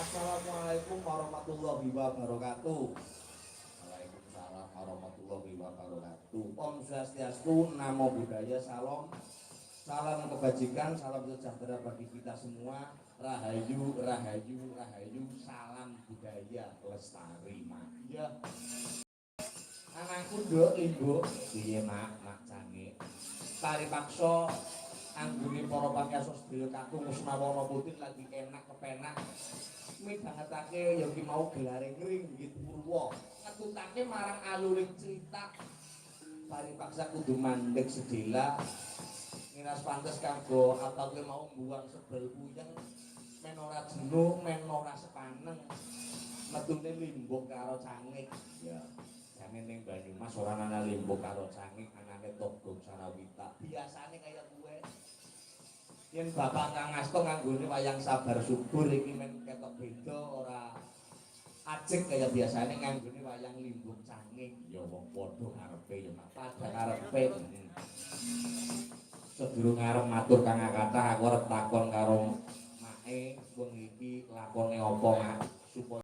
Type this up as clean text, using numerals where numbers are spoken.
Assalamualaikum warahmatullahi wabarakatuh. Waalaikumsalam warahmatullahi wabarakatuh. Om Swastiastu, Namo Buddhaya, salam. Salam kebajikan, salam sejahtera bagi kita semua. Rahayu, rahayu, rahayu. Salam budaya lestari maya. Anakku nduk ibu, piye mak canggih. Tari paksa anggone para pakarsa sedaya kakung Usmawana Putih lagi enak kepenak. Midhangetake ya ki mau gelare ngring nggih Purwa. Ngetutake marang aluring cerita. Tari paksa kudu mandeg sedela. Ngiras pantes kanggo apa kuwi mau mbuang sebel puyeng. Men ora jenuh, men ora sepaneng. Metune limbuk karo cangik. Ya. Jane ning Banyumas ora ana limbuk karo cangik, anane Togong Sarawita. Biasane kaya kuwe. Yen Bapak Kang Asto nganggone wayang sabar subur iki men ketok beda ora ajeg kaya biasane nganggone wayang limbuk cangik. Ya wong padha ngarepe ya padha ngarepe. Sedurung arep matur Kang kathah aku arep takon karo make wong iki lakone apa supaya